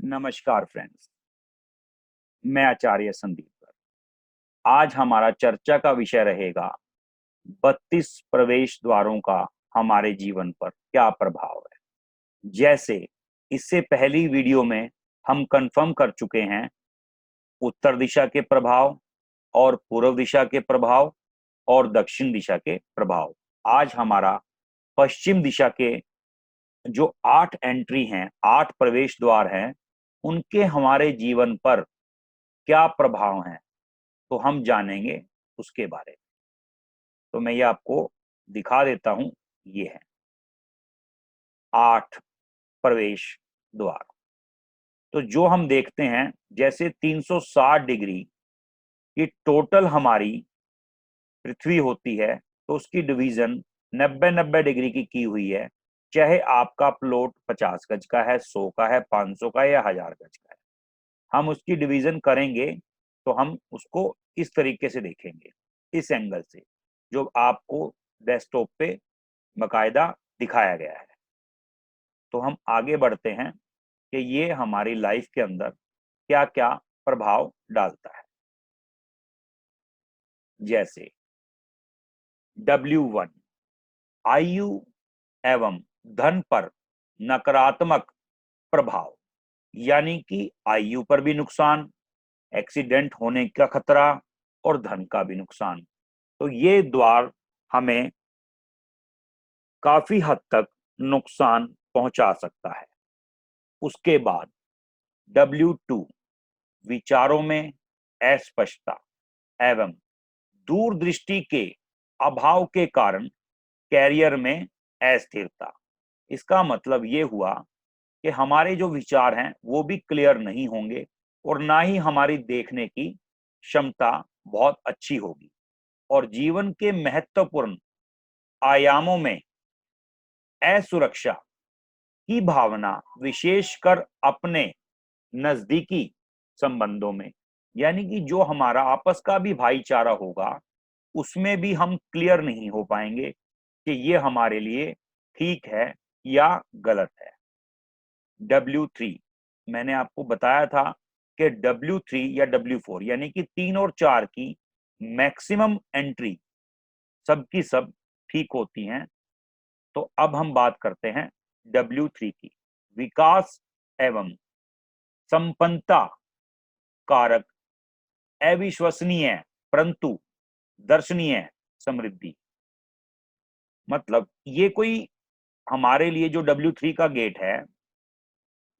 नमस्कार फ्रेंड्स, मैं आचार्य संदीप कर। आज हमारा चर्चा का विषय रहेगा 32 प्रवेश द्वारों का हमारे जीवन पर क्या प्रभाव है। जैसे इससे पहली वीडियो में हम कंफर्म कर चुके हैं उत्तर दिशा के प्रभाव और पूर्व दिशा के प्रभाव और दक्षिण दिशा के प्रभाव। आज हमारा पश्चिम दिशा के जो 8 एंट्री हैं, 8 प्रवेश द्वार हैं, उनके हमारे जीवन पर क्या प्रभाव हैं, तो हम जानेंगे उसके बारे में। तो मैं ये आपको दिखा देता हूं। ये है 8 प्रवेश द्वार। तो जो हम देखते हैं, जैसे 360 डिग्री की टोटल हमारी पृथ्वी होती है, तो उसकी डिवीजन 90-90 डिग्री की हुई है। चाहे आपका प्लॉट 50 गज का है, 100 का है, 500 का है या 1000 गज का है, हम उसकी डिवीजन करेंगे तो हम उसको इस तरीके से देखेंगे, इस एंगल से, जो आपको डेस्कटॉप पे बकायदा दिखाया गया है। तो हम आगे बढ़ते हैं कि ये हमारी लाइफ के अंदर क्या क्या प्रभाव डालता है। जैसे W1 आयु एवं धन पर नकारात्मक प्रभाव, यानी कि आयु पर भी नुकसान, एक्सीडेंट होने का खतरा और धन का भी नुकसान। तो ये द्वार हमें काफी हद तक नुकसान पहुंचा सकता है। उसके बाद W2 विचारों में अस्पष्टता एवं दूरदृष्टि के अभाव के कारण कैरियर में अस्थिरता। इसका मतलब ये हुआ कि हमारे जो विचार हैं वो भी क्लियर नहीं होंगे और ना ही हमारी देखने की क्षमता बहुत अच्छी होगी, और जीवन के महत्वपूर्ण आयामों में असुरक्षा की भावना, विशेषकर अपने नजदीकी संबंधों में, यानी कि जो हमारा आपस का भी भाईचारा होगा, उसमें भी हम क्लियर नहीं हो पाएंगे कि ये हमारे लिए ठीक है या गलत है। W3 मैंने आपको बताया था कि W3 या W4 यानी कि 3 और 4 की मैक्सिमम एंट्री सबकी सब ठीक होती हैं। तो अब हम बात करते हैं W3 की। विकास एवं संपन्नता कारक, अविश्वसनीय परंतु दर्शनीय समृद्धि। मतलब ये कोई हमारे लिए जो W3 का गेट है,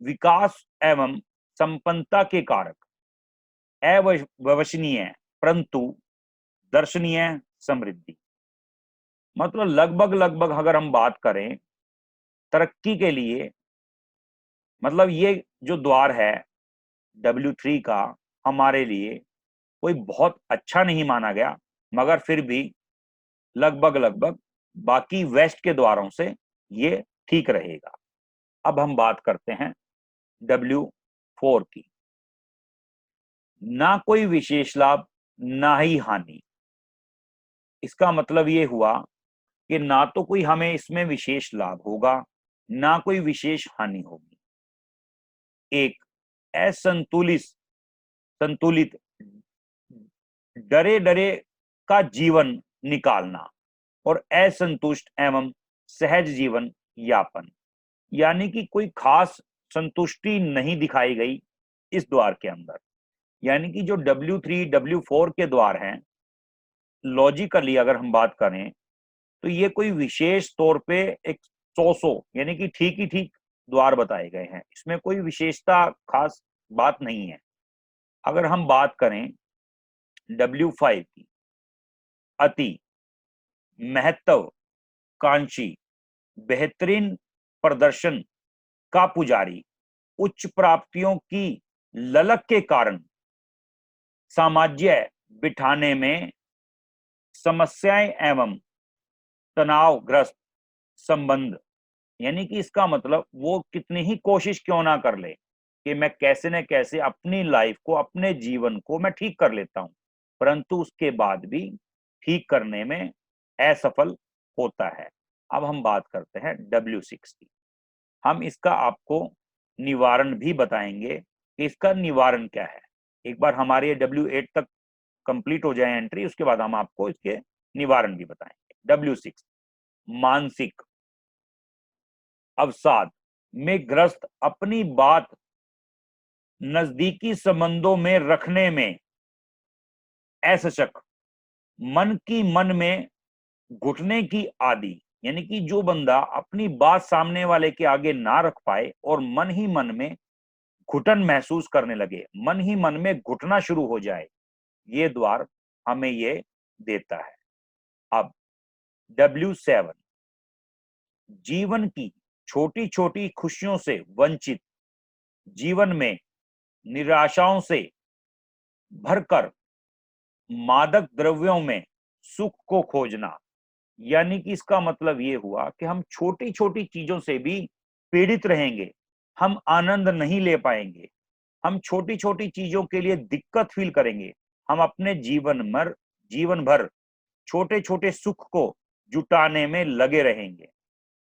विकास एवं संपन्नता के कारक, अविश्वसनीय परंतु दर्शनीय समृद्धि। मतलब लगभग लगभग अगर हम बात करें तरक्की के लिए, मतलब ये जो द्वार है W3 का, हमारे लिए कोई बहुत अच्छा नहीं माना गया, मगर फिर भी लगभग लगभग बाकी वेस्ट के द्वारों से ये ठीक रहेगा। अब हम बात करते हैं W4 की। ना कोई विशेष लाभ, ना ही हानि। इसका मतलब ये हुआ कि ना तो कोई हमें इसमें विशेष लाभ होगा, ना कोई विशेष हानि होगी। एक असंतुलित संतुलित डरे डरे का जीवन निकालना और असंतुष्ट एवं सहज जीवन यापन, यानी कि कोई खास संतुष्टि नहीं दिखाई गई इस द्वार के अंदर। यानी कि जो W3 W4 के द्वार हैं, लॉजिकली अगर हम बात करें तो ये कोई विशेष तौर पे एक 100 यानी कि ठीक ही ठीक द्वार बताए गए हैं, इसमें कोई विशेषता खास बात नहीं है। अगर हम बात करें W5 की, अति महत्वाकांक्षी, बेहतरीन प्रदर्शन का पुजारी, उच्च प्राप्तियों की ललक के कारण साम्राज्य बिठाने में समस्याएं एवं तनावग्रस्त संबंध। यानी कि इसका मतलब वो कितनी ही कोशिश क्यों ना कर ले कि मैं कैसे न कैसे अपनी लाइफ को, अपने जीवन को मैं ठीक कर लेता हूं, परंतु उसके बाद भी ठीक करने में असफल होता है। अब हम बात करते हैं W6 की। हम इसका आपको निवारण भी बताएंगे कि इसका निवारण क्या है। एक बार हमारे W8 तक कंप्लीट हो जाए एंट्री, उसके बाद हम आपको इसके निवारण भी बताएंगे। W6 मानसिक अवसाद में ग्रस्त अपनी बात नजदीकी संबंधों में रखने में असशक मन में घुटने की आदि, यानी कि जो बंदा अपनी बात सामने वाले के आगे ना रख पाए और मन ही मन में घुटन महसूस करने लगे, मन ही मन में घुटना शुरू हो जाए, ये द्वार हमें ये देता है। अब W7 जीवन की छोटी छोटी खुशियों से वंचित, जीवन में निराशाओं से भरकर मादक द्रव्यों में सुख को खोजना, यानी कि इसका मतलब ये हुआ कि हम छोटी छोटी चीजों से भी पीड़ित रहेंगे, हम आनंद नहीं ले पाएंगे, हम छोटी छोटी चीजों के लिए दिक्कत फील करेंगे, हम अपने जीवन भर छोटे छोटे सुख को जुटाने में लगे रहेंगे।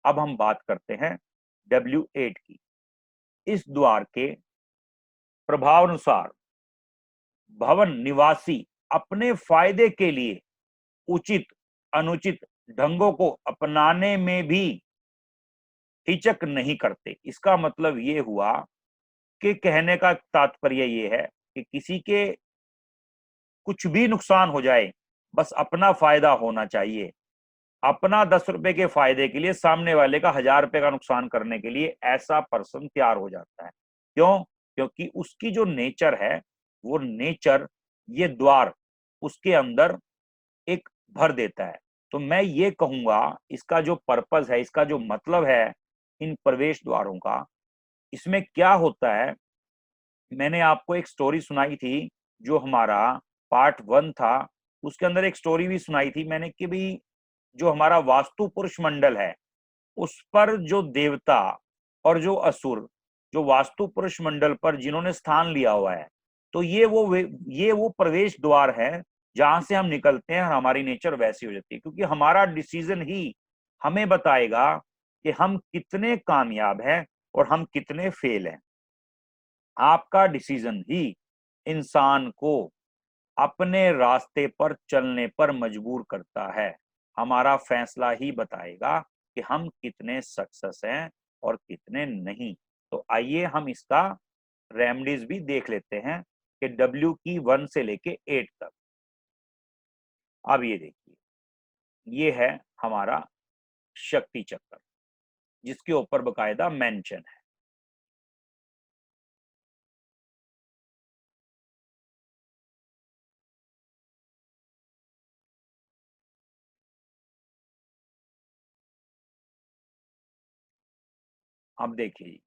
अब हम बात करते हैं W8 की। इस द्वार के प्रभावानुसार भवन निवासी अपने फायदे के लिए उचित अनुचित ढंगों को अपनाने में भी हिचक नहीं करते। इसका मतलब ये हुआ कि कहने का तात्पर्य ये है कि किसी के कुछ भी नुकसान हो जाए, बस अपना फायदा होना चाहिए। अपना 10 रुपए के फायदे के लिए सामने वाले का 1000 रुपए का नुकसान करने के लिए ऐसा पर्सन तैयार हो जाता है। क्यों? क्योंकि उसकी जो नेचर है, वो नेचर ये द्वार उसके अंदर एक भर देता है। तो मैं ये कहूंगा, इसका जो पर्पस है, इसका जो मतलब है इन प्रवेश द्वारों का, इसमें क्या होता है, मैंने आपको एक स्टोरी सुनाई थी जो हमारा पार्ट 1 था, उसके अंदर एक स्टोरी भी सुनाई थी मैंने कि भाई जो हमारा वास्तु पुरुष मंडल है, उस पर जो देवता और जो असुर जो वास्तु पुरुष मंडल पर जिन्होंने स्थान लिया हुआ है, तो ये वो प्रवेश द्वार है जहां से हम निकलते हैं और हमारी नेचर वैसी हो जाती है। क्योंकि हमारा डिसीजन ही हमें बताएगा कि हम कितने कामयाब हैं और हम कितने फेल हैं। आपका डिसीजन ही इंसान को अपने रास्ते पर चलने पर मजबूर करता है। हमारा फैसला ही बताएगा कि हम कितने सक्सेस हैं और कितने नहीं। तो आइए हम इसका रेमडीज भी देख लेते हैं कि W की 1 से लेके 8 तक। अब ये देखिए, ये है हमारा शक्ति चक्र जिसके ऊपर बकायदा मेंशन है। अब देखिए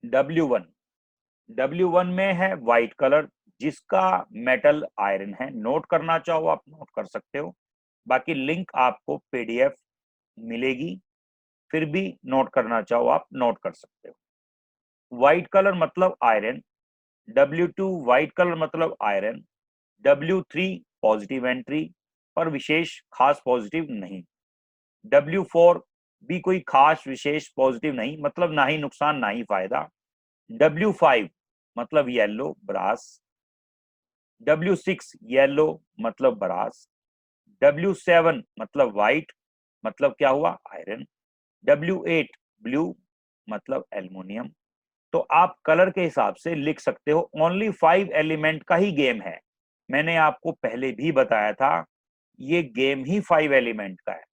W1 में है व्हाइट कलर जिसका मेटल आयरन है। नोट करना चाहो आप नोट कर सकते हो, बाकी लिंक आपको PDF मिलेगी, फिर भी नोट करना चाहो आप नोट कर सकते हो। व्हाइट कलर मतलब आयरन, W2 व्हाइट कलर मतलब आयरन, W3 पॉजिटिव एंट्री पर विशेष खास पॉजिटिव नहीं, W4 भी कोई खास विशेष पॉजिटिव नहीं, मतलब ना ही नुकसान ना ही फायदा। W5 मतलब येलो ब्रास, W6 येलो मतलब ब्रास, W7 मतलब व्हाइट मतलब क्या हुआ आयरन, W8 ब्लू मतलब एल्युमिनियम। तो आप कलर के हिसाब से लिख सकते हो। ओनली 5 एलिमेंट का ही गेम है। मैंने आपको पहले भी बताया था, ये गेम ही 5 एलिमेंट का है।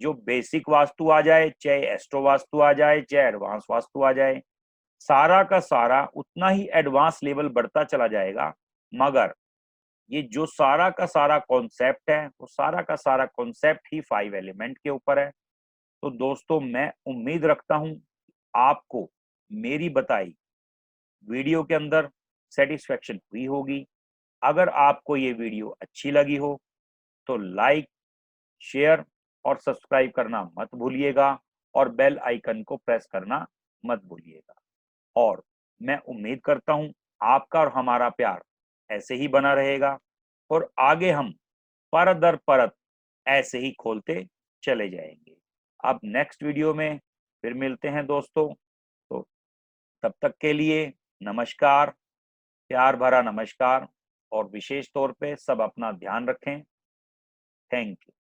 जो बेसिक वास्तु आ जाए, चाहे एस्ट्रो वास्तु आ जाए, चाहे एडवांस वास्तु आ जाए, सारा का सारा उतना ही एडवांस लेवल बढ़ता चला जाएगा। मगर ये जो सारा का सारा कॉन्सेप्ट है, वो सारा का सारा कॉन्सेप्ट ही 5 एलिमेंट के ऊपर है। तो दोस्तों मैं उम्मीद रखता हूं आपको मेरी बताई वीडियो के अंदर सेटिस्फेक्शन हुई होगी। अगर आपको ये वीडियो अच्छी लगी हो तो लाइक, शेयर और सब्सक्राइब करना मत भूलिएगा और बेल आइकन को प्रेस करना मत भूलिएगा। और मैं उम्मीद करता हूं आपका और हमारा प्यार ऐसे ही बना रहेगा और आगे हम परत दर परत ऐसे ही खोलते चले जाएंगे। अब नेक्स्ट वीडियो में फिर मिलते हैं दोस्तों। तो तब तक के लिए नमस्कार, प्यार भरा नमस्कार, और विशेष तौर पे सब अपना ध्यान रखें। Thank you.